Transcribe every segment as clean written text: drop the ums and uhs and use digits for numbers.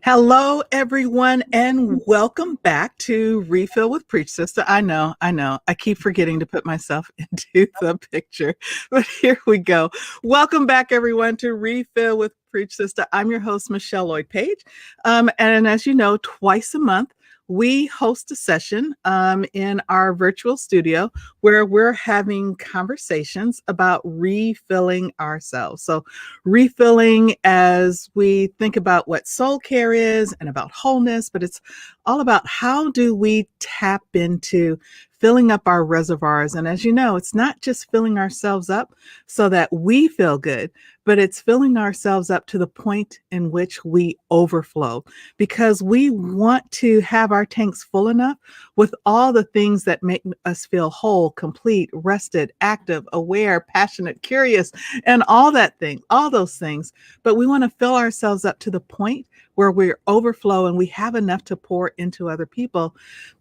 Hello, everyone, and welcome back to Refill with Preach Sista. I know. I keep forgetting to put myself into the picture, but here we go. Welcome back, everyone, to Refill with Preach Sista. I'm your host, Michelle Lloyd Page. And as you know, twice a month, we host a session in our virtual studio where we're having conversations about refilling ourselves. So refilling as we think about what soul care is and about wholeness, but it's all about how do we tap into filling up our reservoirs. And as you know, it's not just filling ourselves up so that we feel good, but it's filling ourselves up to the point in which we overflow, because we want to have our tanks full enough with all the things that make us feel whole, complete, rested, active, aware, passionate, curious, and all those things. But we want to fill ourselves up to the point where we're overflow and we have enough to pour into other people.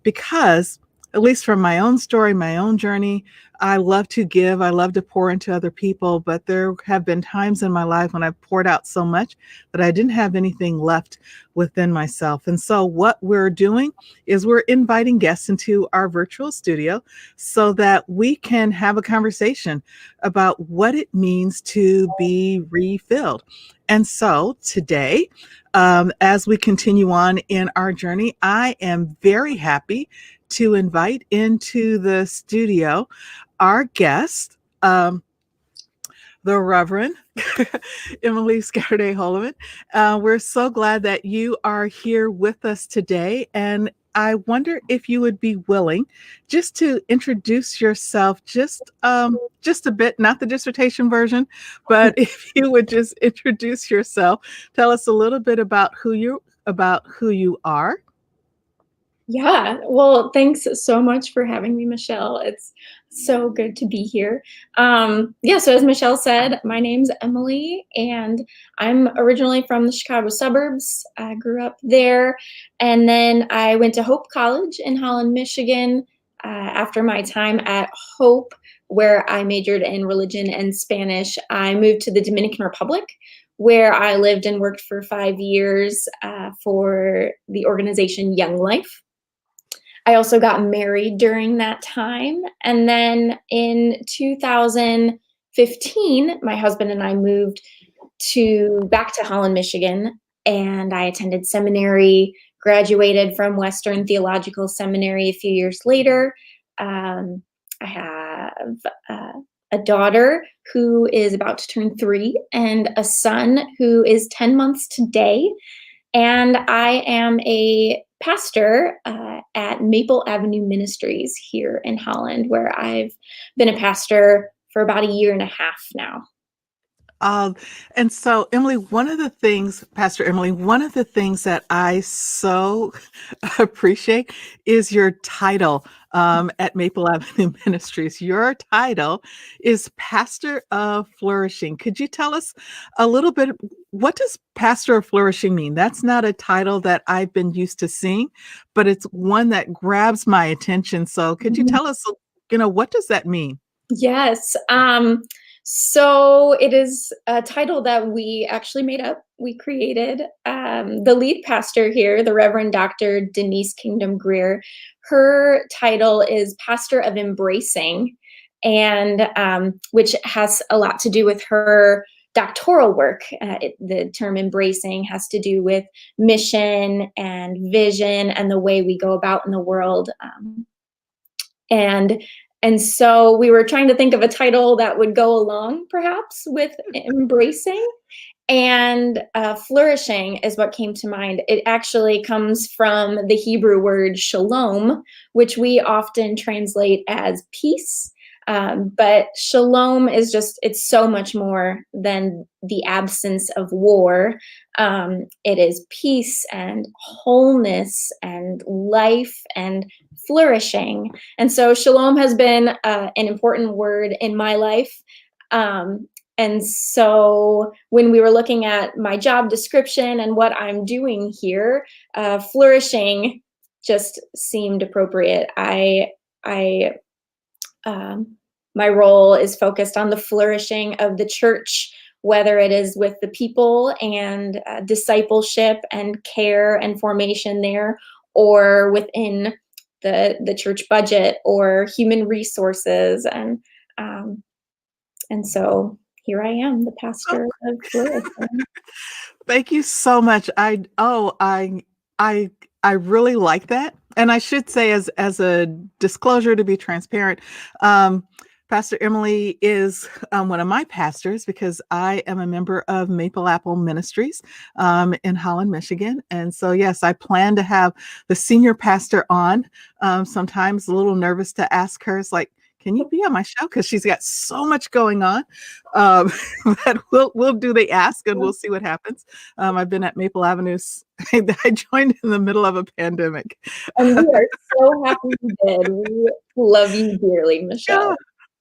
Because at least from my own story, my own journey, I love to give, I love to pour into other people, but there have been times in my life when I've poured out so much that I didn't have anything left within myself. And so what we're doing is we're inviting guests into our virtual studio so that we can have a conversation about what it means to be refilled. And so today, as we continue on in our journey, I am very happy to invite into the studio our guest, the Reverend Emily Scatterday Holehan. We're so glad that you are here with us today. And I wonder if you would be willing just to introduce yourself just a bit, not the dissertation version, but if you would just introduce yourself, tell us a little bit about who you are. Yeah, well, thanks so much for having me, Michelle. It's so good to be here. So as Michelle said, my name's Emily, and I'm originally from the Chicago suburbs. I grew up there, and then I went to Hope College in Holland, Michigan. After my time at Hope, where I majored in religion and Spanish, I moved to the Dominican Republic, where I lived and worked for 5 years for the organization Young Life. I also got married during that time. And then in 2015, my husband and I moved back to Holland, Michigan, and I attended seminary, graduated from Western Theological Seminary a few years later. I have a daughter who is about to turn 3 and a son who is 10 months today. And I am a pastor at Maple Avenue Ministries here in Holland, where I've been a pastor for about a year and a half now. And so, Pastor Emily, one of the things that I so appreciate is your title at Maple Avenue Ministries. Your title is Pastor of Flourishing. Could you tell us a little bit, what does Pastor of Flourishing mean? That's not a title that I've been used to seeing, but it's one that grabs my attention. So could you tell us, what does that mean? Yes. So it is a title that we actually made up. We created the lead pastor here, the Reverend Dr. Denise Kingdom Greer. Her title is Pastor of Embracing, and which has a lot to do with her doctoral work. The term embracing has to do with mission and vision and the way we go about in the world. And so we were trying to think of a title that would go along perhaps with embracing, and flourishing is what came to mind. It actually comes from the Hebrew word shalom, which we often translate as peace. But shalom is it's so much more than the absence of war. It is peace and wholeness and life and flourishing. And so shalom has been an important word in my life. And so when we were looking at my job description and what I'm doing here, flourishing just seemed appropriate. My role is focused on the flourishing of the church whether it is with the people and discipleship and care and formation there, or within the church budget or human resources. And so here I am, the pastor of Flourishing. Thank you so much. I really like that. And I should say, as a disclosure, to be transparent, Pastor Emily is one of my pastors, because I am a member of Maple Apple Ministries in Holland, Michigan. And so, yes, I plan to have the senior pastor on. Sometimes a little nervous to ask her. It's like, can you be on my show? Because she's got so much going on. But we'll do the ask, and we'll see what happens. I've been at Maple Avenue. I joined in the middle of a pandemic. And we are so happy you did. We love you dearly, Michelle. Yeah,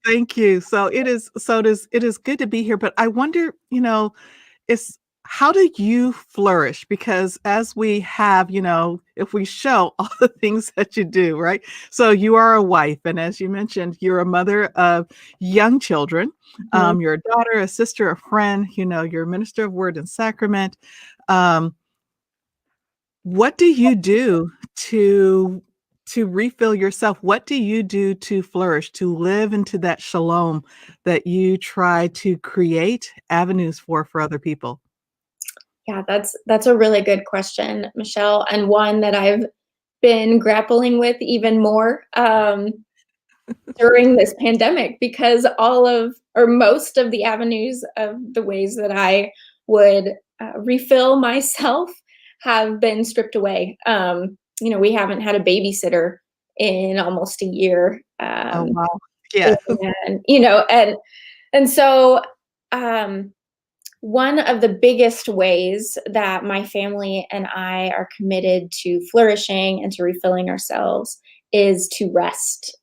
thank you. So it is good to be here. But I wonder, how do you flourish? Because as we have, if we show all the things that you do, right? So you are a wife, and as you mentioned, you're a mother of young children. You're a daughter, a sister, a friend. You're a minister of Word and Sacrament. What do you do to refill yourself? What do you do to flourish, to live into that shalom that you try to create avenues for other people? Yeah, that's a really good question, Michelle, and one that I've been grappling with even more during this pandemic, because most of the avenues of the ways that I would refill myself have been stripped away. We haven't had a babysitter in almost a year. Oh, wow. Yeah. And so one of the biggest ways that my family and I are committed to flourishing and to refilling ourselves is to rest.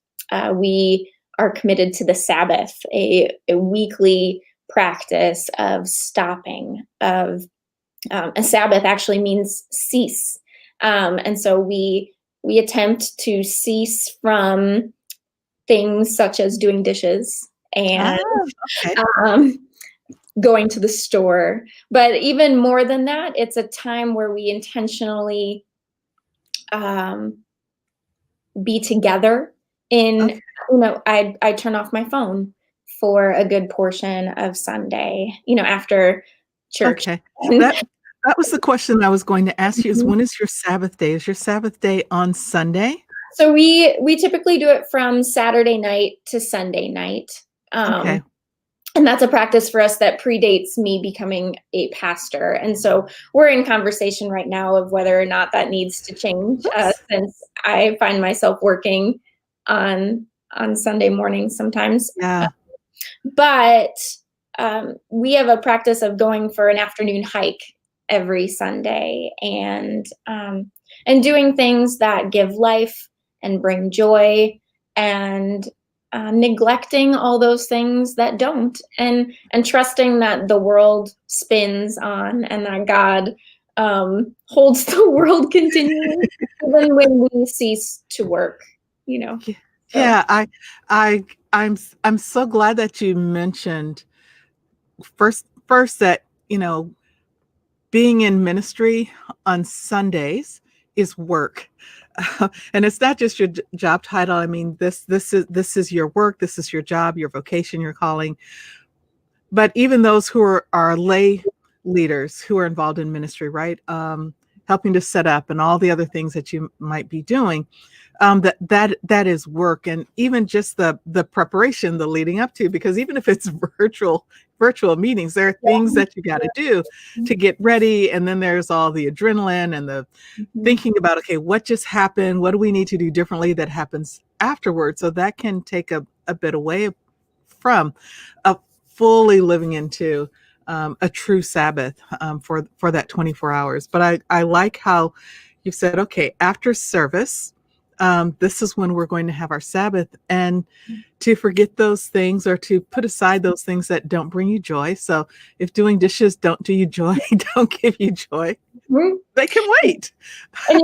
We are committed to the Sabbath, a weekly practice of stopping. A Sabbath actually means cease. And so we attempt to cease from things such as doing dishes and going to the store. But even more than that, it's a time where we intentionally be together in, I turn off my phone for a good portion of Sunday, after church. Okay. That was the question I was going to ask you, is when is your Sabbath day? Is your Sabbath day on Sunday? So we typically do it from Saturday night to Sunday night. Okay. And that's a practice for us that predates me becoming a pastor. And so we're in conversation right now of whether or not that needs to change, since I find myself working on Sunday mornings sometimes. Yeah. But we have a practice of going for an afternoon hike every Sunday, and doing things that give life and bring joy, and neglecting all those things that don't, and trusting that the world spins on, and that God holds the world continuing even when we cease to work. Yeah, I'm so glad that you mentioned first that being in ministry on Sundays is work. And it's not just your job title. I mean, this is your work. This is your job, your vocation, your calling. But even those who are lay leaders who are involved in ministry, right? Helping to set up and all the other things that you might be doing, that is work. And even just the preparation, the leading up to, because even if it's virtual meetings, there are things that you got to do to get ready. And then there's all the adrenaline and the thinking about, okay, what just happened? What do we need to do differently that happens afterwards? So that can take a bit away from fully living into a true Sabbath for that 24 hours. But I like how you said, okay, after service, this is when we're going to have our Sabbath, and to forget those things, or to put aside those things that don't bring you joy. So if doing dishes don't do you joy, don't give you joy, they can wait. And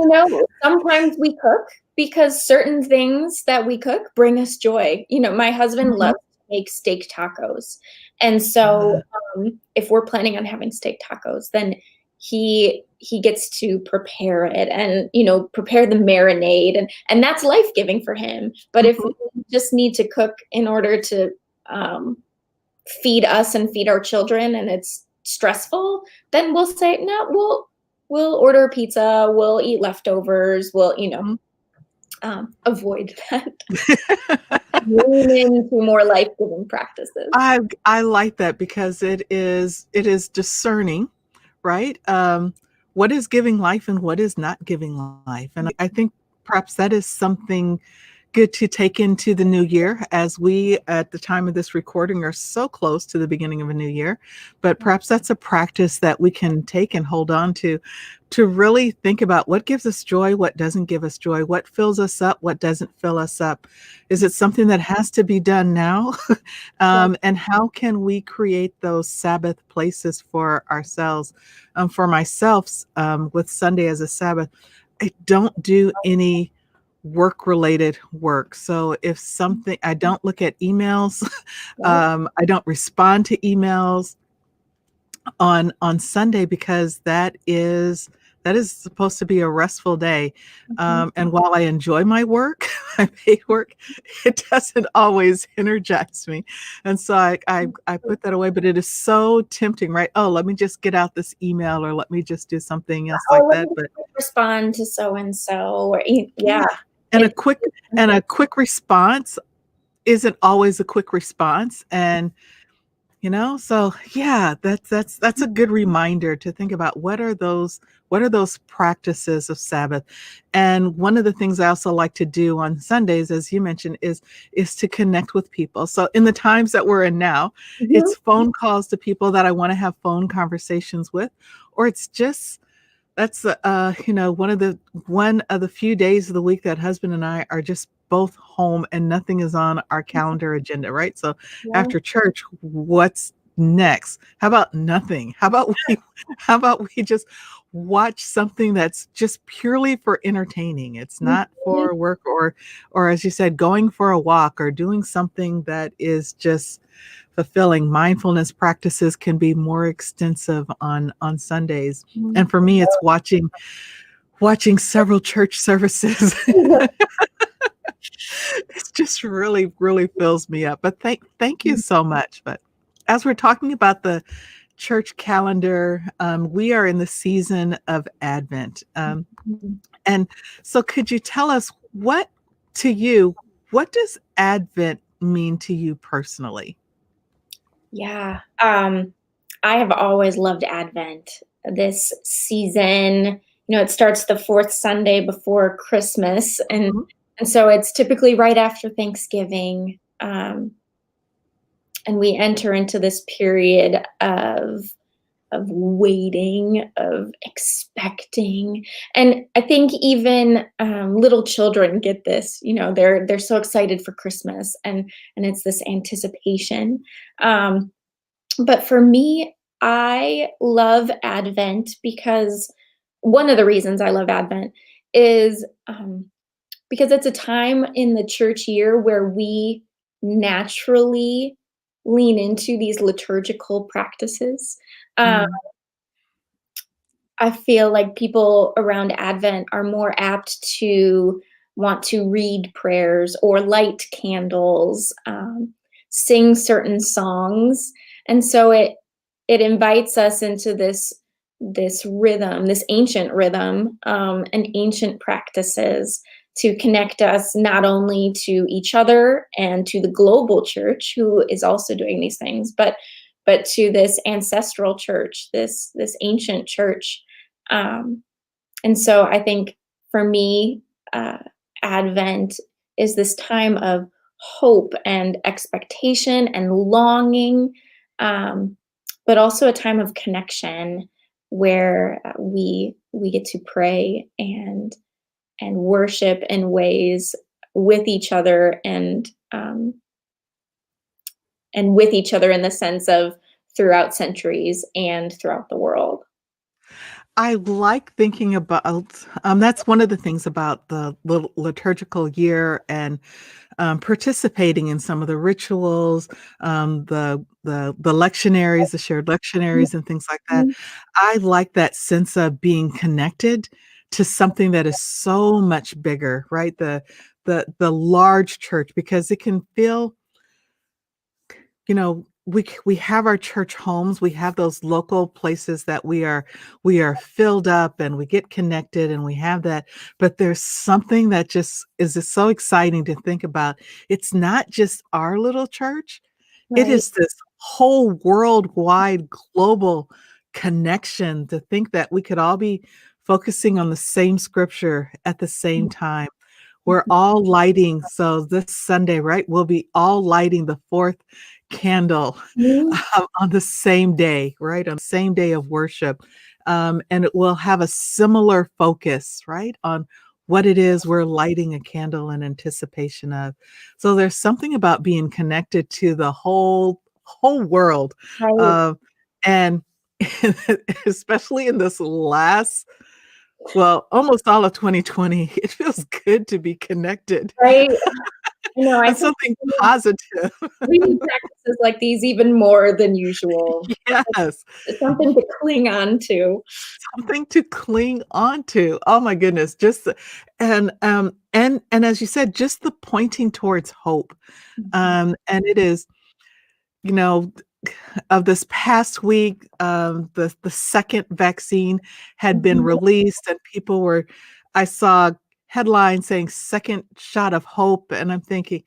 sometimes we cook because certain things that we cook bring us joy. My husband loves to make steak tacos. And so if we're planning on having steak tacos, then he gets to prepare it and, prepare the marinade, and that's life-giving for him. But if we just need to cook in order to feed us and feed our children, and it's stressful, then we'll say, no, we'll order a pizza, we'll eat leftovers, we'll, avoid that. Lean into more life-giving practices. I like that because it is discerning, right? What is giving life and what is not giving life. And I think perhaps that is something good to take into the new year, as we, at the time of this recording, are so close to the beginning of a new year. But perhaps that's a practice that we can take and hold on to really think about what gives us joy, what doesn't give us joy, what fills us up, what doesn't fill us up. Is it something that has to be done now? And how can we create those Sabbath places for ourselves? For myself, with Sunday as a Sabbath, I don't do any work-related work. So if something, I don't look at emails, I don't respond to emails on Sunday, because that is supposed to be a restful day. And while I enjoy my work, my paid work, it doesn't always energize me. And so I put that away, but it is so tempting, right? Oh, let me just get out this email, or let me just do something else like that. But respond to so-and-so, or yeah. And a quick response isn't always a quick response. And so yeah, that's a good reminder to think about what are those practices of Sabbath. And one of the things I also like to do on Sundays, as you mentioned, is to connect with people. So in the times that we're in now, it's phone calls to people that I want to have phone conversations with, or it's just that's one of the few days of the week that husband and I are just both home and nothing is on our calendar agenda, right? So after church, what's next? How about nothing? How about we just watch something that's just purely for entertaining? It's not for work, or as you said, going for a walk or doing something that is just fulfilling. Mindfulness practices can be more extensive on Sundays. And for me, it's watching several church services. It just really, really fills me up. But thank you so much. But as we're talking about the church calendar, we are in the season of Advent. And so could you tell us what does Advent mean to you personally? Yeah. I have always loved Advent. This season, it starts the fourth Sunday before Christmas, and so it's typically right after Thanksgiving. And we enter into this period of waiting, of expecting. And I think even little children get this. They're so excited for Christmas, and it's this anticipation. But for me, I love Advent because one of the reasons I love Advent is because it's a time in the church year where we naturally lean into these liturgical practices. I feel like people around Advent are more apt to want to read prayers or light candles, sing certain songs. And so it invites us into this rhythm, this ancient rhythm, and ancient practices to connect us not only to each other and to the global church, who is also doing these things, but to this ancestral church, this ancient church. And so I think for me, Advent is this time of hope and expectation and longing, but also a time of connection where we get to pray and worship in ways with each other, and with each other in the sense of throughout centuries and throughout the world. I like thinking about that's one of the things about the liturgical year and participating in some of the rituals, the lectionaries, the shared lectionaries, and things like that. Mhm. I like that sense of being connected to something that is so much bigger, right? The large church, because it can feel, we have our church homes, we have those local places that we are filled up and we get connected and we have that, but there's something that just so exciting to think about. It's not just our little church, it Right. is this whole worldwide global connection, to think that we could all be focusing on the same scripture at the same time. We're Mhm. all lighting. So this Sunday, right, we'll be all lighting the fourth candle Mhm. on the same day, right, on the same day of worship. And it will have a similar focus, right, on what it is we're lighting a candle in anticipation of. So there's something about being connected to the whole world. Right. Uh, and especially in this last, well, almost all of 2020, it feels good to be connected Right. I know, I and think something positive. we need practices like these even more than usual. Yes, It's something to cling on to. something to cling on to. Oh my goodness, and as you said, just the pointing towards hope. Mhm. And it is, you know, of this past week, the second vaccine had been Mhm. released, and I saw headlines saying second shot of hope, and I'm thinking,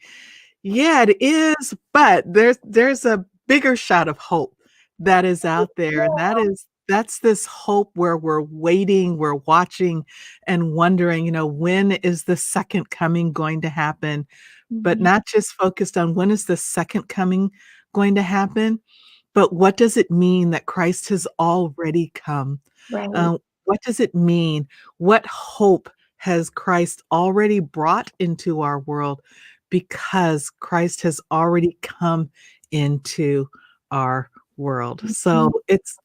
yeah, it is, but there's a bigger shot of hope that is out there, and that's this hope where we're waiting, we're watching and wondering, when is the second coming going to happen? But Mhm. not just focused on when is the second coming going to happen, but what does it mean that Christ has already come? Right. What does it mean? What hope has Christ already brought into our world, because Christ has already come into our world? So Mhm. it's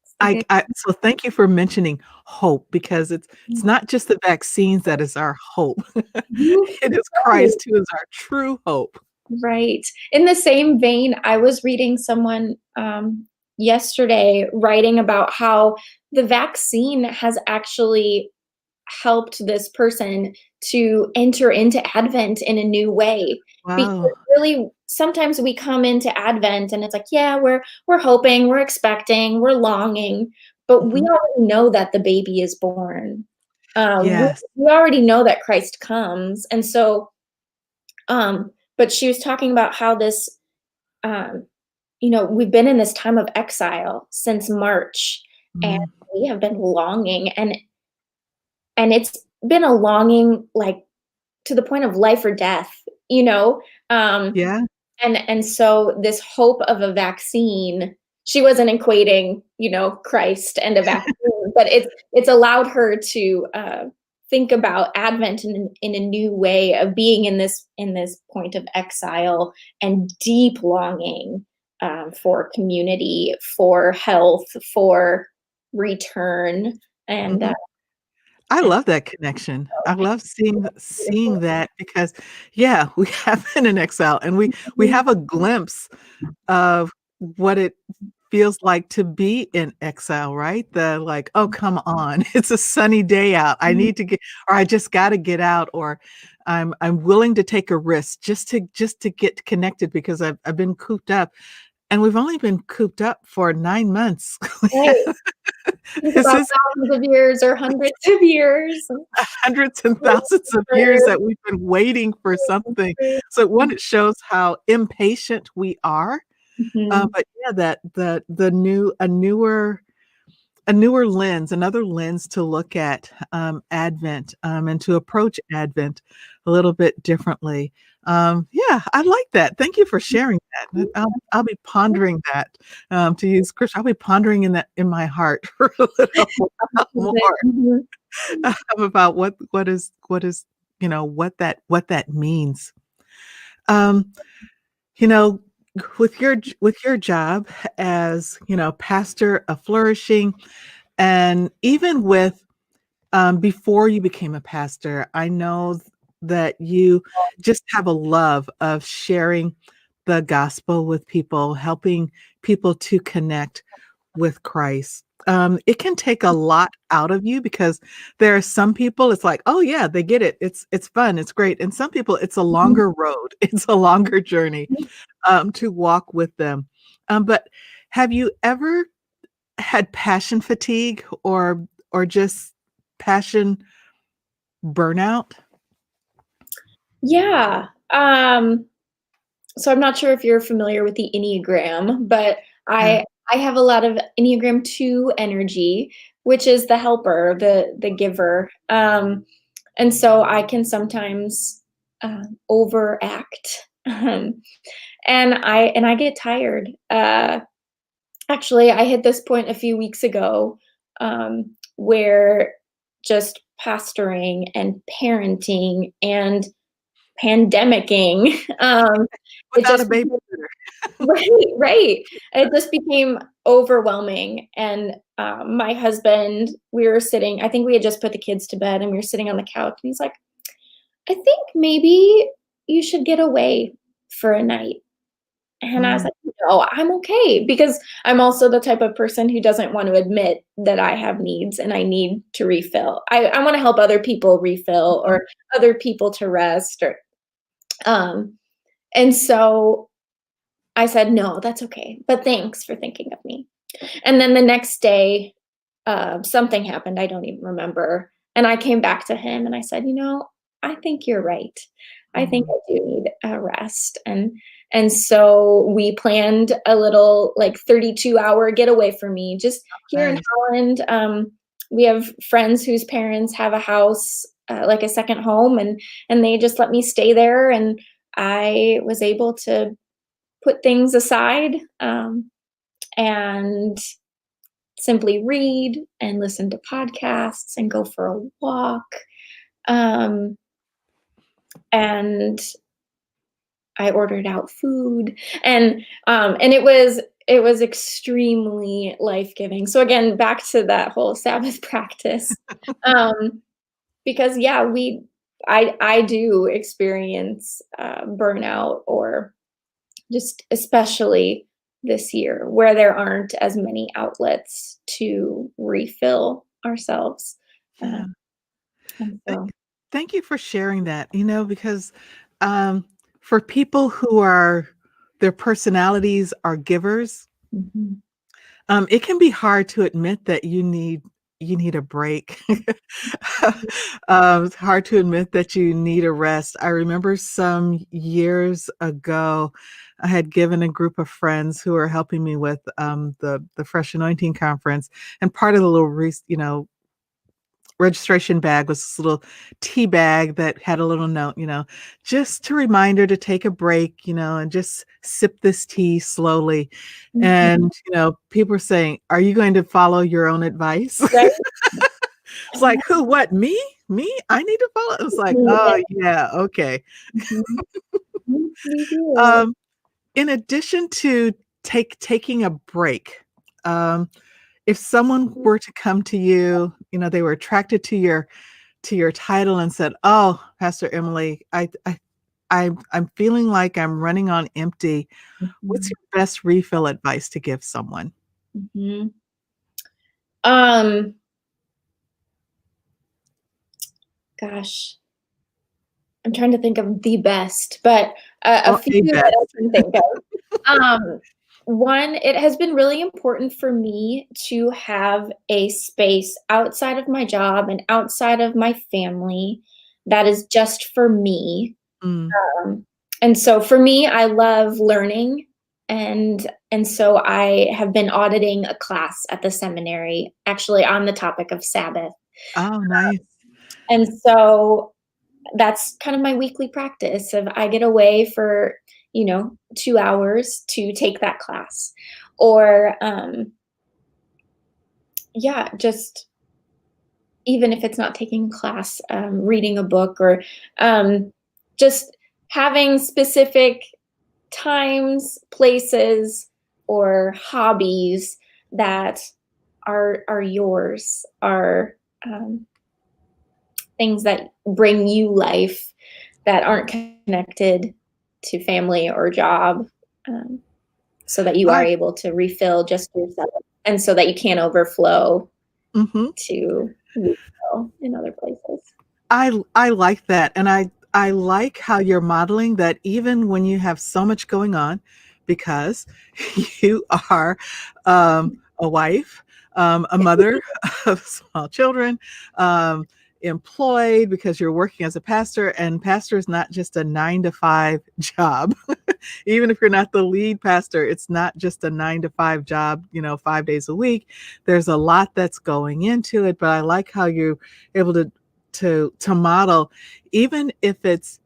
It's a good so thank you for mentioning hope, because it's Mhm. not just the vaccines that is our hope. Mhm. It is Right. Christ who is our true hope. Right. In the same vein, I was reading someone yesterday writing about how the vaccine has actually helped this person to enter into Advent in a new way. Because Wow. really, sometimes we come into Advent and it's like, yeah, we're hoping, we're expecting, we're longing, but we Mhm. already know that the baby is born. We, Yes. we already know that Christ comes, and so but she was talking about how this, um, we've been in this time of exile since March, and Mm. we have been longing, and it's been a longing like to the point of life or death, you know. Um, Yeah. and so this hope of a vaccine, she wasn't equating, Christ and a vaccine, but it's allowed her to think about Advent in a new way of being in this point of exile and deep longing for community, for health, for return, and Mhm. I and love that connection. I it's love seeing beautiful. seeing that, because, yeah, we have been in exile, and we Mhm. have a glimpse of what it feels like to be in exile, right? The, like, "Oh, come on. It's a sunny day out. I Mhm. need to get," or "I just gotta get out," or I'm willing to take a risk just to get connected, because I've been cooped up, and we've only been cooped up for 9 months. Right. Think This about is thousands of years or hundreds of years. hundreds and thousands of years that we've been waiting for something. So, one, it shows how impatient we are, Mhm. but yeah, that the new a newer lens, another lens to look at, Advent, and to approach Advent a little bit differently. Yeah, I like that. Thank you for sharing that. I'll be pondering that, to use scripture. I'll be pondering in that in my heart for a little while more, Mhm. about what is, what that means. Um, you know, with your job as, pastor of Flourishing, and even with, before you became a pastor, I know that you just have a love of sharing the gospel with people, helping people to connect with Christ. It can take a lot out of you because there are some people it's like, oh yeah, they get it. It's fun, it's great. And some people it's a Mhm. longer road, it's a longer journey to walk with them. But have you ever had passion fatigue or just passion burnout? Yeah. So I'm not sure if you're familiar with the Enneagram, but Yeah. I have a lot of Enneagram 2 energy, which is the helper, the giver. And so I can sometimes overact. And I get tired. Actually, I hit this point a few weeks ago where just pastoring and parenting and pandemicking, it Without a just babysitter. right, right. It just became overwhelming. And my husband, we were sitting, I think we had just put the kids to bed and we were sitting on the couch and he's like, I think maybe you should get away for a night. And I was Mm, like, no, I'm okay because I'm also the type of person who doesn't want to admit that I have needs and I need to refill. I want to help other people refill mhm. or other people to rest or um and so I said, no, that's okay. But thanks for thinking of me. And then the next day, something happened. I don't even remember. And I came back to him and I said, I think you're right. I think Mhm. I do need a rest. And so we planned a little like 32-hour getaway for me just here in Nice. Holland. We have friends whose parents have a house, like a second home, and they just let me stay there. And I was able to put things aside and simply read and listen to podcasts and go for a walk. Um, and I ordered out food, and it was extremely life giving. So again, back to that whole Sabbath practice, um, because yeah, I do experience burnout or just especially this year where there aren't as many outlets to refill ourselves. Uh, Yeah. and Th so, Thank you for sharing that, because, um, for people who are their personalities are givers, mhm. it can be hard to admit that you need a break. It's hard to admit that you need a rest. I remember some years ago, I had given a group of friends who were helping me with, the Fresh Anointing Conference, and part of the little registration bag was this little tea bag that had a little note, just a reminder to take a break, and just sip this tea slowly. Mhm. And, people were saying, "Are you going to follow your own advice?" Right? It's like, "Who? What? Me? Me? I need to follow?" It was like, "Oh, yeah, okay." Mhm. Mhm. We do. Um, in addition to taking a break, um, if someone were to come to you, they were attracted to your title and said, "Oh, Pastor Emily, I'm feeling like I'm running on empty." What's Mhm. your best refill advice to give someone? Mhm. Um, gosh, I'm trying to think of the best, but a Well, few a that I best. can think of. One, it has been really important for me to have a space outside of my job and outside of my family that is just for me. Mm. Um, and so for me, I love learning, and so I have been auditing a class at the seminary, actually on the topic of Sabbath. Oh, nice. And so that's kind of my weekly practice of I get away for, 2 hours to take that class. Or yeah, just even if it's not taking a class, reading a book or just having specific times, places, or hobbies that are yours, are things that bring you life. that aren't connected to family or job, so that you are able to refill just yourself, and so that you can overflow to refill in other places. I like that, and I like how you're modeling that even when you have so much going on, because you are a wife, a mother of small children, employed because you're working as a pastor, and pastor is not just a 9 to 5 job. Even if you're not the lead pastor, it's not just a 9 to 5 job, 5 days a week. There's a lot that's going into it, but I like how you're able to model, even if it's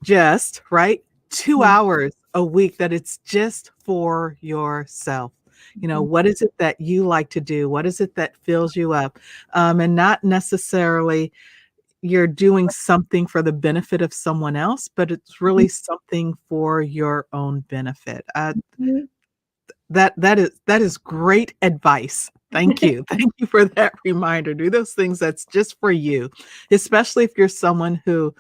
just right 2 hours a week, that it's just for yourself. What is it that you like to do? What is it that fills you up? And not necessarily you're doing something for the benefit of someone else, but it's really something for your own benefit. That is great advice. Thank you. Thank you for that reminder. Do those things that's just for you, especially if you're someone who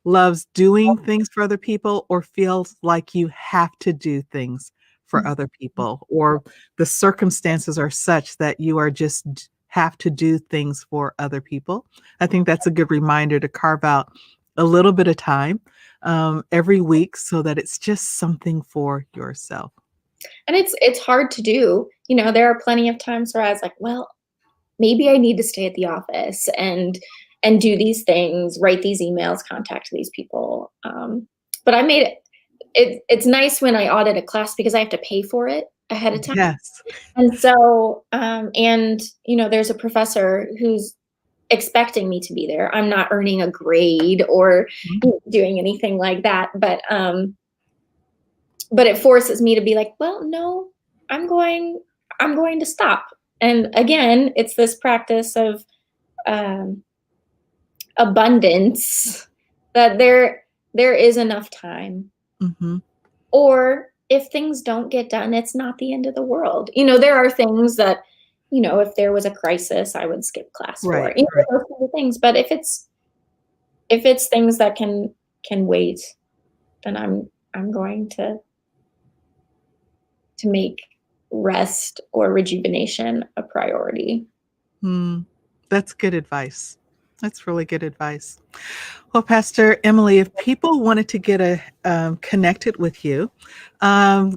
loves doing things for other people or feels like you have to do things for other people, or the circumstances are such that you are just have to do things for other people. I think that's a good reminder to carve out a little bit of time every week so that it's just something for yourself. And it's hard to do. There are plenty of times where I was like, well, maybe I need to stay at the office and do these things, write these emails, contact these people. But I made it's nice when I audit a class because I have to pay for it ahead of time. Yes. And so, there's a professor who's expecting me to be there. I'm not earning a grade or doing anything like that, but it forces me to be like, well, no, I'm going to stop. And again, it's this practice of abundance, that there is enough time. Or if things don't get done, it's not the end of the world. There are things that, if there was a crisis, I would skip class for. Right. Those kinds of things. But if it's things that can wait, then I'm going to make rest or rejuvenation a priority. That's good advice. That's really good advice. Well, Pastor Emily, if people wanted to get connected with you, I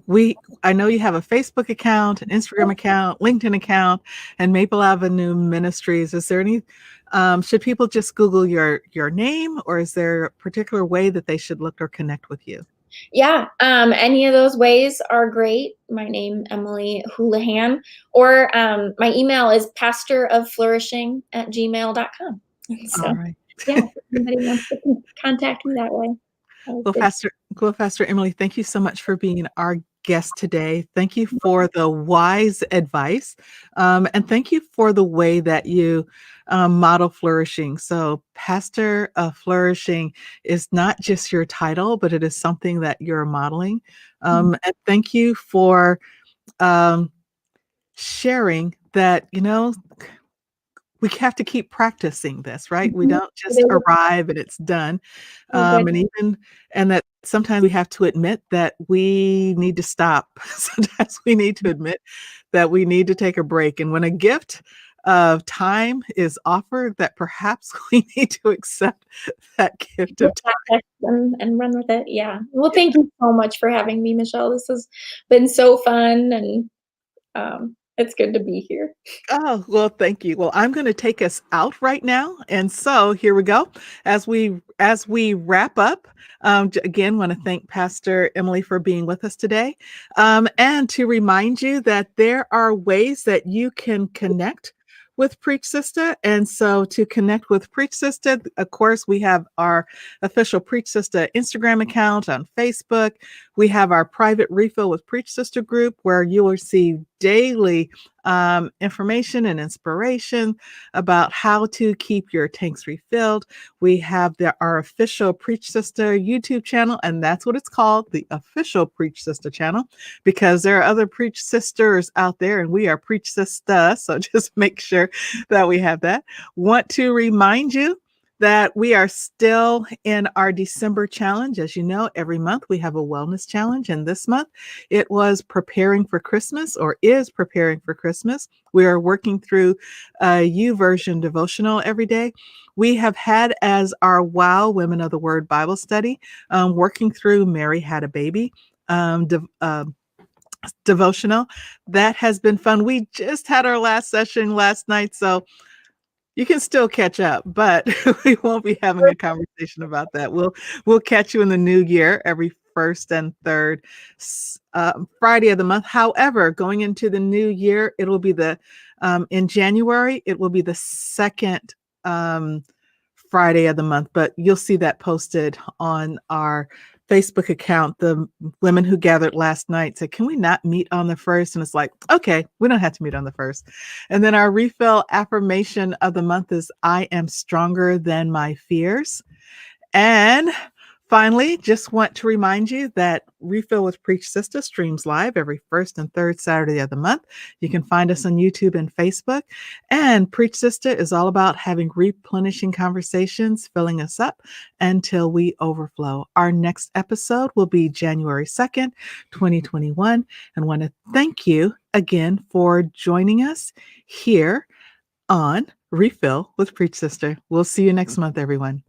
know you have a Facebook account, an Instagram account, LinkedIn account, and Maple Avenue Ministries. Is there any? Should people just Google your name, or is there a particular way that they should look or connect with you? Yeah, any of those ways are great. My name, Emily Holehan, or my email is pastoroflourishing@gmail.com. So, All right. yeah, if anybody wants to contact me that way. Well, Pastor Emily, thank you so much for being our guest today. Thank you for the wise advice, and thank you for the way that you model flourishing. So, Pastor of Flourishing is not just your title, but it is something that you're modeling. And thank you for sharing that. We have to keep practicing this, right? We don't just arrive and it's done. And that sometimes we have to admit that we need to stop. Sometimes we need to admit that we need to take a break. And when a gift of time is offered, that perhaps we need to accept that gift of time. And run with it. Yeah. Well, thank you so much for having me, Michelle. This has been so fun, and it's good to be here. Oh, well, thank you. Well, I'm going to take us out right now. And so here we go. As we wrap up, again, want to thank Pastor Emily for being with us today. And to remind you that there are ways that you can connect with Preach Sista. And so to connect with Preach Sista, of course, we have our official Preach Sista Instagram account on Facebook. We have our private Refill with Preach Sista group, where you will see daily information and inspiration about how to keep your tanks refilled. We have our official Preach Sista YouTube channel, and that's what it's called, the official Preach Sista channel, because there are other Preach Sisters out there, and we are Preach Sista, so just make sure that we have that. Want to remind you that we are still in our December challenge. As you know, every month we have a wellness challenge, and this month it was preparing for Christmas, or is preparing for Christmas. We are working through a YouVersion devotional every day. We have had as our Wow Women of the Word Bible study, working through Mary Had a Baby devotional. That has been fun. We just had our last session last night, so you can still catch up, but we won't be having a conversation about that. We'll catch you in the new year every first and third Friday of the month. However, going into the new year, it'll be in January, it will be the second Friday of the month, but you'll see that posted on our Facebook account. The women who gathered last night said, can we not meet on the first? And it's like, okay, we don't have to meet on the first. And then our refill affirmation of the month is, I am stronger than my fears. And finally, just want to remind you that Refill with Preach Sista streams live every first and third Saturday of the month. You can find us on YouTube and Facebook. And Preach Sista is all about having replenishing conversations, filling us up until we overflow. Our next episode will be January 2nd, 2021. And want to thank you again for joining us here on Refill with Preach Sista. We'll see you next month, everyone.